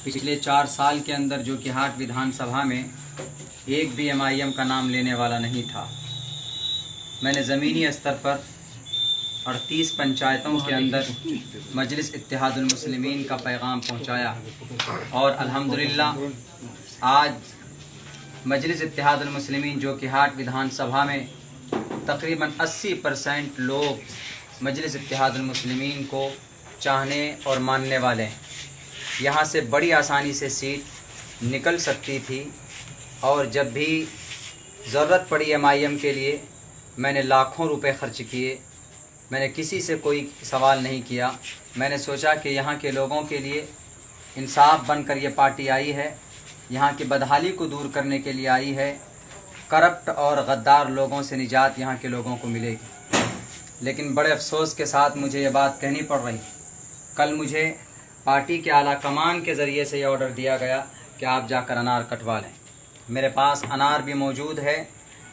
पिछले 4 साल के अंदर जो कि हाट विधानसभा में एक भी एमआईएम का नाम लेने वाला नहीं था। मैंने ज़मीनी स्तर पर 38 पंचायतों के अंदर मजलिस इत्तेहादुल मुस्लिमीन का पैगाम पहुंचाया और अल्हम्दुलिल्लाह आज मजलिस इत्तेहादुल मुस्लिमीन जो कि हाट विधानसभा में तकरीबन 80% लोग मजलिस इत्तेहादुल मुस्लिमीन को चाहने और मानने वाले हैं। यहाँ से बड़ी आसानी से सीट निकल सकती थी और जब भी ज़रूरत पड़ी एमआईएम के लिए मैंने लाखों रुपए खर्च किए। मैंने किसी से कोई सवाल नहीं किया। मैंने सोचा कि यहाँ के लोगों के लिए इंसाफ बनकर ये पार्टी आई है, यहाँ की बदहाली को दूर करने के लिए आई है। करप्ट और गद्दार लोगों से निजात यहाँ के लोगों को मिलेगी। लेकिन बड़े अफसोस के साथ मुझे ये बात कहनी पड़ रही। कल मुझे पार्टी के आला कमान के ज़रिए से ये ऑर्डर दिया गया कि आप जाकर अनार कटवा लें। मेरे पास अनार भी मौजूद है।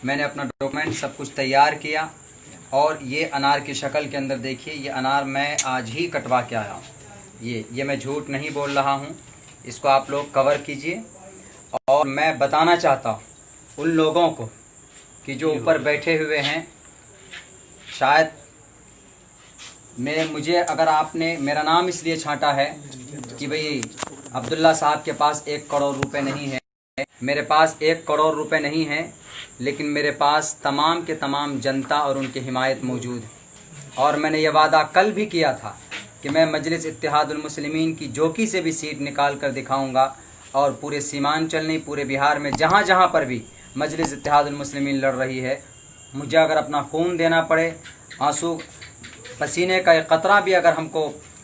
मैंने अपना डॉक्यूमेंट सब कुछ तैयार किया और ये अनार की शक्ल के अंदर देखिए, ये अनार मैं आज ही कटवा के आया हूँ। ये मैं झूठ नहीं बोल रहा हूँ। इसको आप लोग कवर कीजिए। और मैं बताना चाहता हूँ उन लोगों को कि जो ऊपर बैठे हुए हैं, शायद मुझे अगर आपने मेरा नाम इसलिए छांटा है कि भाई अब्दुल्ला साहब के पास 1 करोड़ रुपए नहीं है। मेरे पास 1 करोड़ रुपए नहीं है, लेकिन मेरे पास तमाम के तमाम जनता और उनकी हिमायत मौजूद है। और मैंने ये वादा कल भी किया था कि मैं मजलिस इत्तेहादुल मुस्लिमीन की जोकी से भी सीट निकाल कर दिखाऊंगा और पूरे सीमांचल नहीं, पूरे बिहार में जहाँ जहाँ पर भी मजलिस इत्तेहादुल मुस्लिमीन लड़ रही है, मुझे अगर अपना खून देना पड़े, आंसू पसीने का एक कतरा भी अगर हमको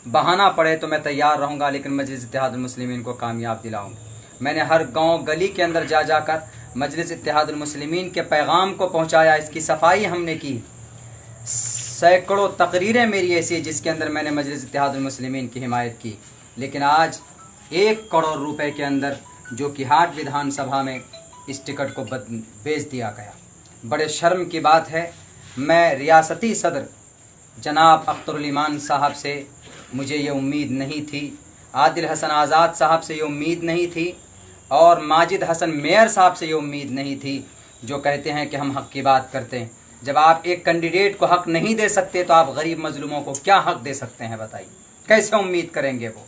बहाना पड़े तो मैं तैयार रहूँगा, लेकिन मजलिस इत्तेहादुल मुस्लिमीन को कामयाब दिलाऊँगा। मैंने हर गांव गली के अंदर जा जाकर मजलिस इत्तेहादुल मुस्लिमीन के पैगाम को पहुंचाया। इसकी सफाई हमने की। सैकड़ों तकरीरें मेरी ऐसी है जिसके अंदर मैंने मजलिस इत्तेहादुल मुस्लिमीन की हिमायत की। लेकिन आज 1 करोड़ रुपए के अंदर जो कि हाट विधानसभा में इस टिकट को बेच दिया गया, बड़े शर्म की बात है। मैं रियासती सदर जनाब अख्तरुल ईमान साहब से मुझे ये उम्मीद नहीं थी, आदिल हसन आज़ाद साहब से ये उम्मीद नहीं थी और माजिद हसन मेयर साहब से ये उम्मीद नहीं थी, जो कहते हैं कि हम हक़ की बात करते हैं। जब आप एक कैंडिडेट को हक़ नहीं दे सकते तो आप गरीब मजलूमों को क्या हक़ दे सकते हैं, बताइए, कैसे उम्मीद करेंगे वो।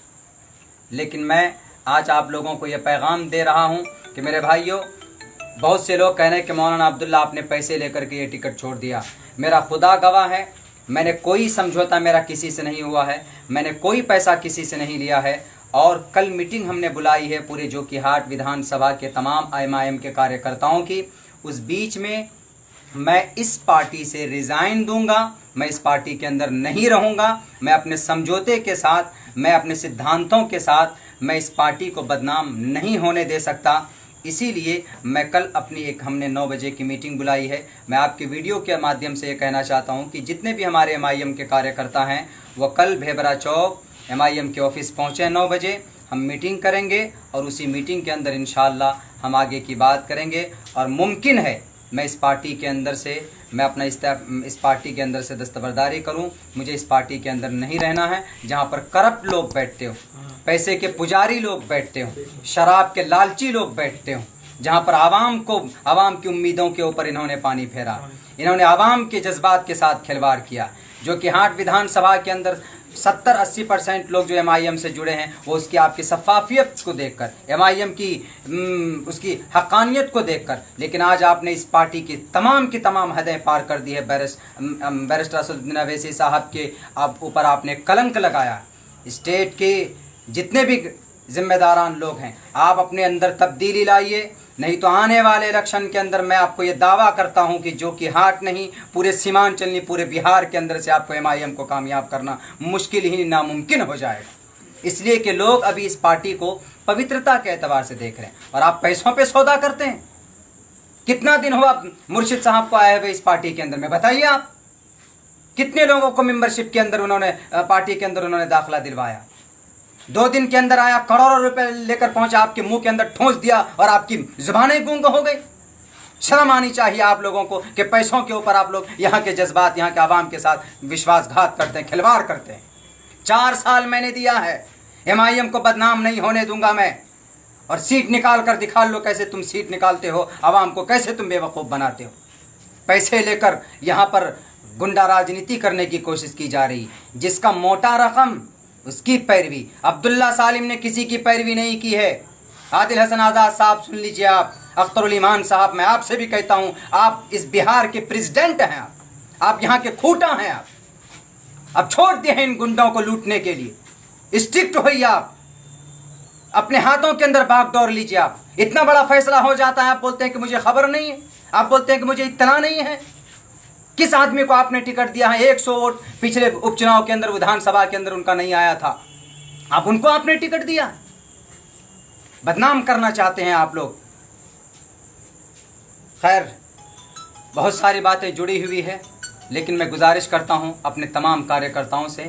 लेकिन मैं आज आप लोगों को ये पैगाम दे रहा हूँ कि मेरे भाइयों, बहुत से लोग कह रहे हैं कि मौलाना अब्दुल्ला आपने पैसे लेकर के ये टिकट छोड़ दिया। मेरा खुदा गवाह है, मैंने कोई समझौता मेरा किसी से नहीं हुआ है, मैंने कोई पैसा किसी से नहीं लिया है। और कल मीटिंग हमने बुलाई है पूरे जो कि हाट विधानसभा के तमाम एमआईएम के कार्यकर्ताओं की। उस बीच में मैं इस पार्टी से रिज़ाइन दूंगा, मैं इस पार्टी के अंदर नहीं रहूंगा। मैं अपने समझौते के साथ, मैं अपने सिद्धांतों के साथ मैं इस पार्टी को बदनाम नहीं होने दे सकता। इसीलिए मैं कल अपनी हमने 9 बजे की मीटिंग बुलाई है। मैं आपके वीडियो के माध्यम से ये कहना चाहता हूँ कि जितने भी हमारे एमआईएम के कार्यकर्ता हैं वो कल भेबरा चौक एमआईएम के ऑफिस पहुँचे 9 बजे। हम मीटिंग करेंगे और उसी मीटिंग के अंदर इंशाअल्लाह हम आगे की बात करेंगे। और मुमकिन है मैं इस पार्टी के अंदर से मैं अपना इस पार्टी के अंदर से दस्तबरदारी करूं। मुझे इस पार्टी के अंदर नहीं रहना है जहां पर करप्ट लोग बैठते हो, पैसे के पुजारी लोग बैठते हो, शराब के लालची लोग बैठते हो, जहां पर आवाम की उम्मीदों के ऊपर इन्होंने पानी फेरा, इन्होंने आवाम के जज्बात के साथ खिलवाड़ किया। जो कि हाट विधानसभा के अंदर 70-80% लोग जो एमआईएम से जुड़े हैं वो उसकी आपकी शफाफियत को देखकर, एमआईएम की उसकी हक़ानियत को देखकर। लेकिन आज आपने इस पार्टी की तमाम हदें पार कर दी है। बैरिस्टर असदुद्दीन अवैसी साहब के ऊपर आपने कलंक लगाया। स्टेट के जितने भी जिम्मेदारान लोग हैं, आप अपने अंदर तब्दीली लाइए, नहीं तो आने वाले इलेक्शन के अंदर मैं आपको ये दावा करता हूं कि जो कि हाट नहीं, पूरे सीमांचल नहीं, पूरे बिहार के अंदर से आपको एमआईएम को कामयाब करना मुश्किल ही नामुमकिन हो जाएगा। इसलिए कि लोग अभी इस पार्टी को पवित्रता के एतबार से देख रहे हैं और आप पैसों पे सौदा करते हैं। कितना दिन हुआ मुर्शिद साहब को आए हुए इस पार्टी के अंदर में, बताइए आप कितने लोगों को मेंबरशिप के अंदर उन्होंने पार्टी के अंदर उन्होंने दाखिला दिलवाया। 2 दिन के अंदर आया, करोड़ों रुपए लेकर पहुंचा, आपके मुंह के अंदर ठोंस दिया और आपकी जुबानें गूंग हो गई। शर्म आनी चाहिए आप लोगों को कि पैसों के ऊपर आप लोग यहाँ के जज्बात, यहाँ के आवाम के साथ विश्वासघात करते हैं, खिलवाड़ करते हैं। 4 साल मैंने दिया है, MIM को बदनाम नहीं होने दूंगा मैं। और सीट निकाल कर दिखा लो कैसे तुम सीट निकालते हो, आवाम को कैसे तुम बेवकूफ़ बनाते हो। पैसे लेकर यहाँ पर गुंडा राजनीति करने की कोशिश की जा रही। जिसका मोटा रकम उसकी पैरवी। अब्दुल्ला सालिम ने किसी की पैरवी नहीं की है। आदिल हसन आज़ाद साहब सुन लीजिए, आप अख्तरुल ईमान साहब, मैं आपसे भी कहता हूँ, आप इस बिहार के प्रेसिडेंट हैं, आप यहाँ के खूंटा हैं। आप अब छोड़ दिए हैं इन गुंडों को लूटने के लिए। स्ट्रिक्ट होइए, आप अपने हाथों के अंदर बागडोर लीजिए। आप इतना बड़ा फैसला हो जाता है, आप बोलते हैं कि मुझे खबर नहीं है, आप बोलते हैं कि मुझे इत्तला नहीं है। किस आदमी को आपने टिकट दिया है? 100 वोट पिछले उपचुनाव के अंदर विधानसभा के अंदर उनका नहीं आया था, आप उनको आपने टिकट दिया। बदनाम करना चाहते हैं आप लोग। खैर, बहुत सारी बातें जुड़ी हुई है, लेकिन मैं गुजारिश करता हूं अपने तमाम कार्यकर्ताओं से,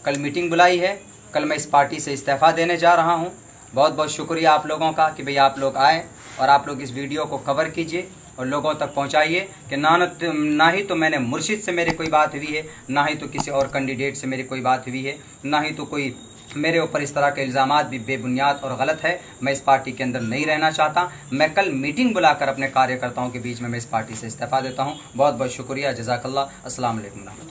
कल मीटिंग बुलाई है, कल मैं इस पार्टी से इस्तीफ़ा देने जा रहा हूं। बहुत बहुत शुक्रिया आप लोगों का कि भाई आप लोग आए और आप लोग इस वीडियो को कवर कीजिए और लोगों तक पहुंचाइए कि ना ही तो मैंने मुर्शिद से मेरी कोई बात हुई है, ना ही तो किसी और कैंडिडेट से मेरी कोई बात हुई है, ना ही तो कोई मेरे ऊपर इस तरह के इल्ज़ामात भी बेबुनियाद और गलत है। मैं इस पार्टी के अंदर नहीं रहना चाहता। मैं कल मीटिंग बुलाकर अपने कार्यकर्ताओं के बीच में मैं इस पार्टी से इस्तीफ़ा देता हूँ। बहुत बहुत शुक्रिया, जज़ाकल्लाह। अस्सलाम वालेकुम।